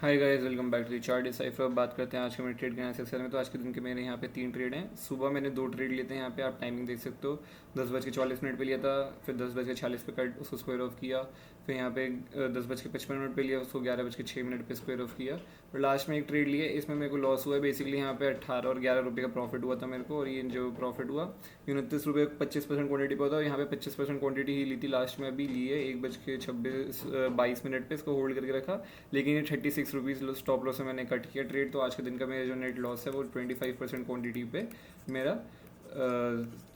Hi guys, welcome back to the chart decipher. अब बात करते हैं आज के मेरे ट्रेड के एनालिसिस में। तो आज के दिन के मेरे यहाँ पे 3 ट्रेड हैं। सुबह मैंने 2 ट्रेड लिए थे। यहाँ पे आप टाइमिंग देख सकते हो, 10:40 पे लिया था, फिर 10:46 पे कट उसको स्क्वायर ऑफ किया, फिर यहाँ पे 10:55 पे लिया, उसको 11:06 पे स्क्वायर ऑफ किया, और लास्ट में एक ट्रेड लिया। इसमें मेरे को लॉस हुआ है। बेसिकली यहाँ पे 18 और 11 रुपये का प्रॉफिट हुआ था मेरे को, और ये जो प्रॉफिट हुआ 29 रुपये 25% क्वान्टिटी पे होता है। यहाँ पे 25% क्वान्टिटी ही ली थी लास्ट में, अभी ली है 1:22 पे इसको होल्ड करके रखा, लेकिन ये 36 रुपीज़ स्टॉप लॉस से मैंने कट किया ट्रेड। तो आज के दिन का मेरा जो नेट लॉस है वो 25% क्वान्टिटी पे मेरा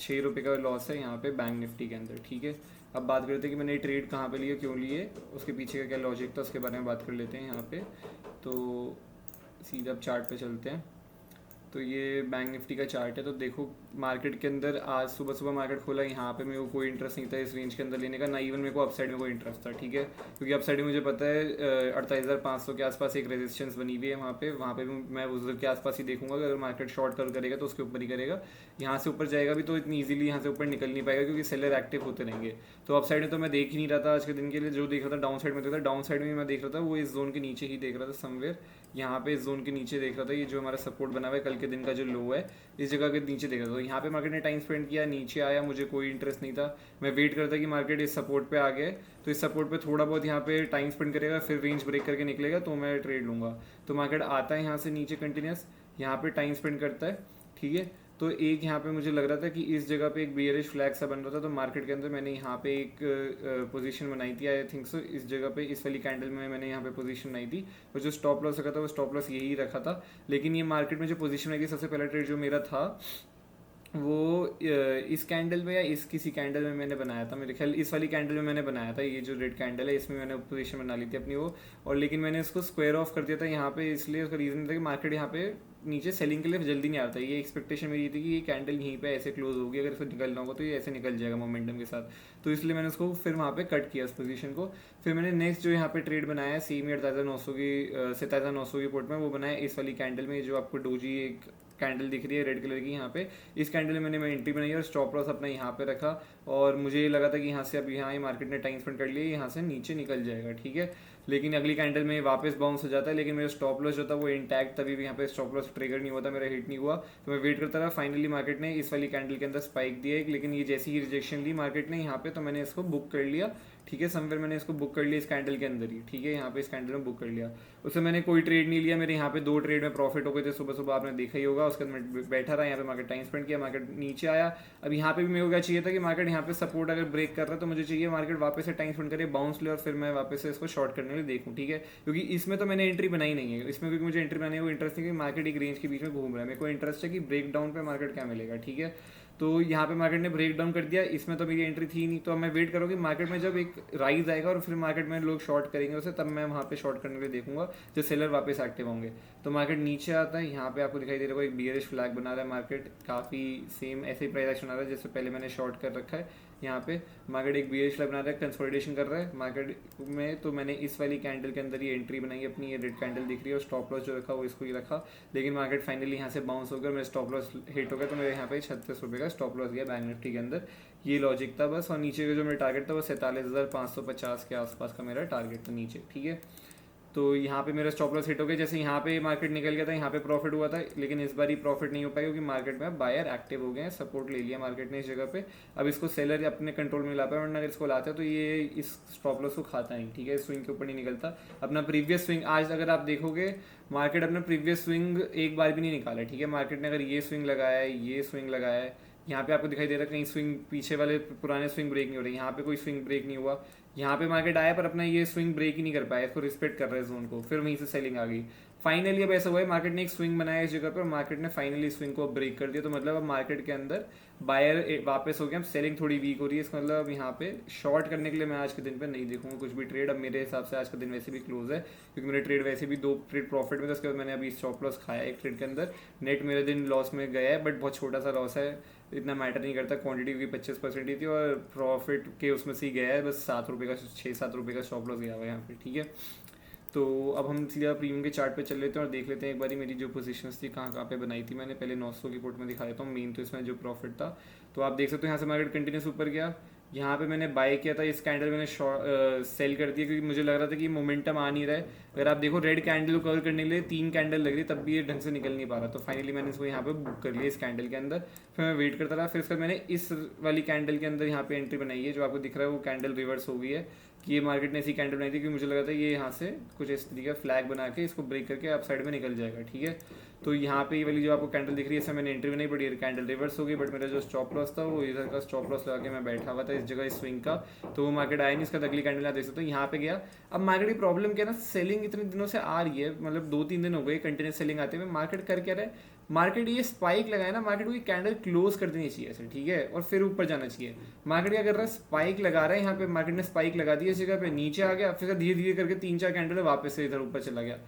6 रुपये का लॉस है यहाँ पे बैंक निफ्टी के अंदर। ठीक है, अब बात करते हैं कि मैंने ट्रेड कहाँ पे लिए, क्यों लिए, उसके पीछे का क्या लॉजिक था, उसके बारे में बात कर लेते हैं यहाँ पे। तो सीधा अब चार्ट पे चलते हैं। तो ये बैंक निफ्टी का चार्ट है। तो देखो, मार्केट के अंदर आज सुबह सुबह मार्केट खोला, यहाँ पे मेरे को कोई इंटरेस्ट नहीं था इस रेंज के अंदर लेने का, ना इवन मेरे को अपसाइड में कोई इंटरेस्ट था। ठीक है, क्योंकि अपसाइड में मुझे पता है 48,500 के आसपास एक रेजिस्टेंस बनी हुई है वहाँ पे भी मैं उस के आसपास ही देखूंगा। अगर मार्केट शॉर्ट करेगा तो उसके ऊपर ही करेगा। यहाँ से ऊपर जाएगा भी तो इतनी ईजिली यहाँ से ऊपर निकल नहीं पाएगा, क्योंकि सेलर एक्टिव होते रहेंगे। तो अपसाइड में तो मैं देख ही नहीं रहा था आज के दिन के लिए। जो देख रहा था डाउन साइड में देखा था, डाउन साइड में मैं देख रहा था वो इस जोन के नीचे ही देख रहा था, समवेयर यहाँ पे इस जोन के नीचे देख रहा था। ये जो हमारा सपोर्ट बना हुआ है कल के दिन का जो लो है, इस जगह के नीचे देख रहा था। तो यहाँ पे मार्केट ने टाइम स्पेंड किया, नीचे आया, मुझे कोई इंटरेस्ट नहीं था। मैं वेट करता कि मार्केट इस सपोर्ट पे आ गए, तो इस सपोर्ट पे थोड़ा बहुत यहाँ पे टाइम स्पेंड करेगा, फिर रेंज ब्रेक करके निकलेगा तो मैं ट्रेड लूँगा। तो मार्केट आता है यहाँ से नीचे कंटिन्यूस, यहाँ पे टाइम स्पेंड करता है। ठीक है, तो एक यहाँ पे मुझे लग रहा था कि इस जगह पे एक बियरिश फ्लैग सा बन रहा था, तो मार्केट के अंदर मैंने यहाँ पे एक पोजीशन बनाई थी। आई थिंक सो इस जगह पे, इस वाली कैंडल में मैंने यहाँ पे पोजीशन बनाई थी, और जो स्टॉप लॉस रखा था वो स्टॉप लॉस यही रखा था। लेकिन ये मार्केट में जो पोजीशन आई थी, सबसे पहला ट्रेड जो मेरा था वो इस कैंडल में या इस किसी कैंडल में मैंने बनाया था, मेरे ख्याल इस वाली कैंडल में मैंने बनाया था। ये जो रेड कैंडल है इसमें मैंने पोजीशन बना ली थी अपनी वो, और लेकिन मैंने इसको स्क्वायर ऑफ कर दिया था यहाँ पे। इसलिए उसका रीज़न था कि मार्केट यहाँ पे नीचे सेलिंग के लिए जल्दी नहीं आता। ये एक्सपेक्टेशन मेरी थी कि ये कैंडल यहीं पे ऐसे क्लोज होगी, अगर इसको निकलना होगा तो ये ऐसे निकल जाएगा मोमेंटम के साथ। तो इसलिए मैंने उसको फिर वहाँ पे कट किया उस पोजीशन को। फिर मैंने नेक्स्ट जो यहाँ पे ट्रेड बनाया है सेम 8,900 की 7,900 की पोर्ट में, वो बनाया इस वाली कैंडल में। जो आपको डोजी एक कैंडल दिख रही है रेड कलर की यहाँ पे, इस कैंडल में मैं एंट्री बनाई और स्टॉप लॉस अपना यहाँ पे रखा। और मुझे ये लगा था कि यहाँ से अब यहाँ मार्केट ने टाइम स्पेंड कर लिया, यहाँ से नीचे निकल जाएगा। ठीक है, लेकिन अगली कैंडल में वापस बाउंस हो जाता है, लेकिन मेरा स्टॉप लॉस जो था वो इंटैक्ट, तभी भी यहाँ पे स्टॉप लॉस ट्रिगर नहीं हुआ था, मेरा हिट नहीं हुआ। तो मैं वेट करता रहा। फाइनली मार्केट ने इस वाली कैंडल के अंदर स्पाइक दिया एक, लेकिन ये जैसी ही रिजेक्शन ली मार्केट ने यहाँ पे, तो मैंने इसको बुक कर लिया। ठीक है, समवेयर मैंने इसको बुक कर लिया इस कैंडल के अंदर ही। ठीक है, यहाँ पे इस कैंडल में बुक कर लिया। उससे मैंने कोई ट्रेड नहीं लिया। मेरे यहाँ पे 2 ट्रेड में प्रॉफिट हो गए थे सुबह सुबह, आपने देखा ही होगा। उसके बाद मैं बैठा रहा यहाँ पे, मार्केट टाइम स्पेंड किया, मार्केट नीचे आया। अब यहाँ पे भी मेरे को क्या चाहिए था कि मार्केट यहाँ पे सपोर्ट अगर ब्रेक कर रहा है तो मुझे चाहिए मार्केट वापस से टाइम स्पेंड करे, बाउंस ले, और फिर मैं वापस से इसको शॉर्ट करने में देखूँ। ठीक है, क्योंकि इसमें तो मैंने एंट्री बनाई नहीं है इसमें, क्योंकि मुझे एंट्री बनाने को इंटरेस्ट नहीं, कि मार्केट एक रेंज के बीच में घूम रहा है। मेरे को इंटरेस्ट है कि ब्रेक डाउन पे मार्केट क्या मिलेगा। ठीक है, तो यहाँ पे मार्केट ने ब्रेक डाउन कर दिया, इसमें तो मेरी एंट्री थी नहीं। तो अब मैं वेट करूँगी मार्केट में जब एक राइज आएगा और फिर मार्केट में लोग शॉर्ट करेंगे उसे, तब मैं वहाँ पे शॉर्ट करने के लिए देखूंगा जब सेलर वापस एक्टिव होंगे। तो मार्केट नीचे आता है, यहाँ पे आपको दिखाई दे रहा है एक बियरिश फ्लैग बना रहा है मार्केट, काफ़ी सेम ऐसे ही प्राइस एक्शन आ रहा है जैसे पहले मैंने शॉर्ट कर रखा है। यहाँ पे मार्केट एक बियरिश फ्लैग बना रहा है, कंसोलिडेशन कर रहा है मार्केट में। तो मैंने इस वाली कैंडल के अंदर ही एंट्री बनाई अपनी, ये रेड कैंडल दिख रही है, और स्टॉप लॉस जो रखा वो इसको ही रखा। लेकिन मार्केट फाइनली यहाँ से बाउंस होकर मेरा स्टॉप लॉस हिट हो गया, तो मेरे यहाँ पे 36 रुपये का स्टॉप लॉस गया बैंक निफ्टी के अंदर। ये लॉजिक था बस। और नीचे का जो मेरा टारगेट था वो 47,550 के आसपास का मेरा टारगेट था नीचे। ठीक है, तो यहाँ पे मेरा स्टॉप लॉस हिट हो गया। जैसे यहाँ पे मार्केट निकल गया था, यहाँ पे प्रॉफिट हुआ था, लेकिन इस बार ही प्रॉफिट नहीं हो पाया, क्योंकि मार्केट में अब बायर एक्टिव हो गए हैं, सपोर्ट ले लिया मार्केट ने इस जगह पे। अब इसको सेलर अपने कंट्रोल में ला पाया, वरना अगर इसको लाता है तो ये इस स्टॉप लॉस को खाता नहीं। ठीक है, स्विंग के ऊपर नहीं निकलता। अपना प्रीवियस स्विंग आज अगर आप देखोगे, मार्केट अपना प्रीवियस स्विंग एक बार भी नहीं निकाला। ठीक है, मार्केट ने अगर ये स्विंग लगाया है, ये स्विंग लगाया है, यहाँ पे आपको दिखाई दे रहा है कहीं स्विंग पीछे वाले पुराने स्विंग ब्रेक नहीं हो रहे, यहाँ पे कोई स्विंग ब्रेक नहीं हुआ। यहाँ पे मार्केट आया पर अपना ये स्विंग ब्रेक ही नहीं कर पाया, इसको रिस्पेक्ट कर रहा है जोन को, फिर वहीं से सेलिंग आ गई। फाइनली अब ऐसा हुआ है, मार्केट ने एक स्विंग बनाया इस जगह पर, मार्केट ने फाइनली स्विंग को ब्रेक कर दिया। तो मतलब अब मार्केट के अंदर बायर वापस हो गया, अब सेलिंग थोड़ी वीक हो रही है। इसका मतलब अब यहाँ पे शॉर्ट करने के लिए मैं आज के दिन पे नहीं देखूंगा कुछ भी ट्रेड। अब मेरे हिसाब से आज का दिन वैसे भी क्लोज है, क्योंकि मेरे ट्रेड वैसे भी 2 ट्रेड प्रॉफिट में था। उसके बाद मैंने अभी स्टॉप लॉस खाया एक ट्रेड के अंदर, नेट मेरा दिन लॉस में गया है, बट बहुत छोटा सा लॉस है, इतना मैटर नहीं करता। क्वांटिटी की 25% ही थी, और प्रॉफिट के उसमें से ही गया है बस 7 रुपये का, 6-7 रुपये का स्टॉप लॉस गया हुआ है यहाँ पे। ठीक है, तो अब हम सीधा प्रीमियम के चार्ट पे चल लेते हैं और देख लेते हैं एक बारी मेरी जो पोजीशंस थी कहाँ कहाँ पे बनाई थी मैंने। पहले 900 की पोर्ट में दिखा देता हूँ मेन, तो इसमें जो प्रॉफिट था। तो आप देख सकते हो यहाँ से मार्केट कंटिन्यूस ऊपर गया, यहाँ पे मैंने बाय किया था, इस कैंडल मैंने सेल कर दिया क्योंकि मुझे लग रहा था कि मोमेंटम आ नहीं रहा है। अगर आप देखो रेड कैंडल को कवर करने के लिए 3 कैंडल लग रही, तब भी ये ढंग से निकल नहीं पा रहा। तो फाइनली मैंने इसको यहाँ पे बुक कर लिया इस कैंडल के अंदर। फिर मैं वेट करता रहा, फिर उसके बाद मैंने इस वाली कैंडल के अंदर यहाँ पे एंट्री बनाई है। जो आपको दिख रहा है वो कैंडल रिवर्स हो गई है कि ये मार्केट ने ऐसी कैंडल बनाई थी कि मुझे लगा था ये यहाँ से कुछ इस तरीके का फ्लैग बना के इसको ब्रेक करके आप साइड में निकल जाएगा, ठीक है। तो यहाँ पे ये वाली जो आपको कैंडल दिख रही है, इसमें मैंने एंट्री बनाई, बट ये कैंडल रिवर्स हो गई। बट मेरा जो स्टॉप लॉस था वो इधर का स्टॉप लॉस लगा के मैं बैठा हुआ था इस जगह, इस स्विंग का। तो वो मार्केट आया नहीं, इसका अगली कैंडल आप देख सकते हो यहाँ पे गया। अब मार्केट की प्रॉब्लम क्या है ना, सेलिंग इतने दिनों से आ रही है, मतलब 2-3 दिन हो गए कंटिन्यूस सेलिंग आते हुए। मार्केट कर क्या रहा है, मार्केट ये स्पाइक लगाए ना, मार्केट को ये कैंडल क्लोज कर देनी चाहिए ऐसे, ठीक है, और फिर ऊपर जाना चाहिए। मार्केट क्या कर रहा है, स्पाइक लगा रहा है यहाँ पे, मार्केट ने स्पाइक लगा दी इस जगह पे, नीचे आ गया, फिर धीरे धीरे करके 3-4 कैंडल वापस से इधर ऊपर चला गया।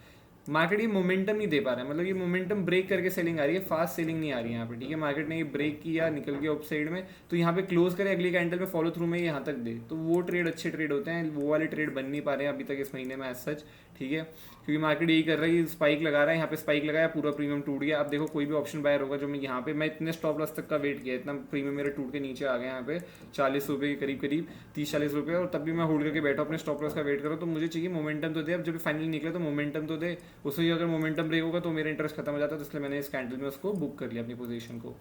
मार्केट ये मोमेंटम नहीं दे पा रहा है, मतलब ये मोमेंटम ब्रेक करके सेलिंग आ रही है, फास्ट सेलिंग नहीं आ रही है यहाँ पे, ठीक है। मार्केट ने ये ब्रेक किया, निकल गया अप साइड में, तो यहाँ पे क्लोज करे, अगली कैंडल में फॉलो थ्रू में यहाँ तक दे, तो वो ट्रेड अच्छे ट्रेड होते हैं। वो वाले ट्रेड बन नहीं पा रहे हैं अभी तक इस महीने में एज सच, ठीक है, क्योंकि मार्केट यही कर रहा है, स्पाइक लगा रहा है, यहाँ पे स्पाइक लगाया, पूरा प्रीमियम टूट गया। अब देखो कोई भी ऑप्शन बायर होगा जो मैं यहाँ पे, मैं इतने स्टॉप लॉस तक का वेट किया, इतना प्रीमियम मेरा टूट के नीचे आ गया यहाँ पे 40 रुपये के करीब 30-40 रुपये, और तब भी मैं होल्ड करके बैठा अपने स्टॉप लॉस का वेट करो। तो मुझे चाहिए मोमेंटम तो दे, अब जब फाइनली निकले तो मोमेंटम तो दे, उससे अगर मोमेंटम ब्रेक होगा तो मेरा इंटरेस्ट खत्म हो जाता है। तो इसलिए मैंने इस कैंडल में उसको बुक कर लिया अपनी पोजीशन को।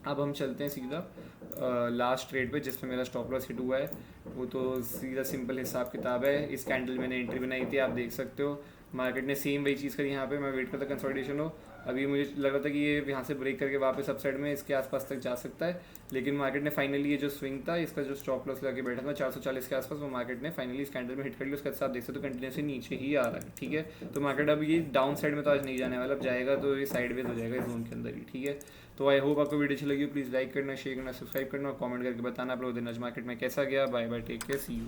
अब हम चलते हैं सीधा लास्ट ट्रेड पे जिसमें मेरा स्टॉप लॉस हिट हुआ है। वो तो सीधा सिंपल हिसाब किताब है। इस कैंडल मैंने एंट्री बनाई थी, आप देख सकते हो मार्केट ने सेम वही चीज़ करी यहाँ पे। मैं वेट करता कंसोलिडेशन हो, अभी मुझे लग रहा था कि ये यहाँ से ब्रेक करके वापस अप साइड में इसके आसपास तक जा सकता है, लेकिन मार्केट ने फाइनली ये जो स्विंग था, इसका जो स्टॉप लॉस लगा के बैठा था 440 के आसपास, वो मार्केट ने फाइनली इस कैंडल में हिट कर लिया। उसके साथ देख सकते हो कंटिन्यूसली नीचे ही आ रहा है, ठीक है। तो मार्केट अब ये डाउन साइड में तो आज नहीं जाने वाला, अब जाएगा तो ये साइडवेज हो जाएगा इस जोन के अंदर ही, ठीक है। तो आई होप आपको वीडियो अच्छी लगी, प्लीज़ लाइक करना, शेयर करना, सब्सक्राइब करना और कमेंट करके बताना आप लोगों दिन आज मार्केट में कैसा गया। Bye bye, take care, see you.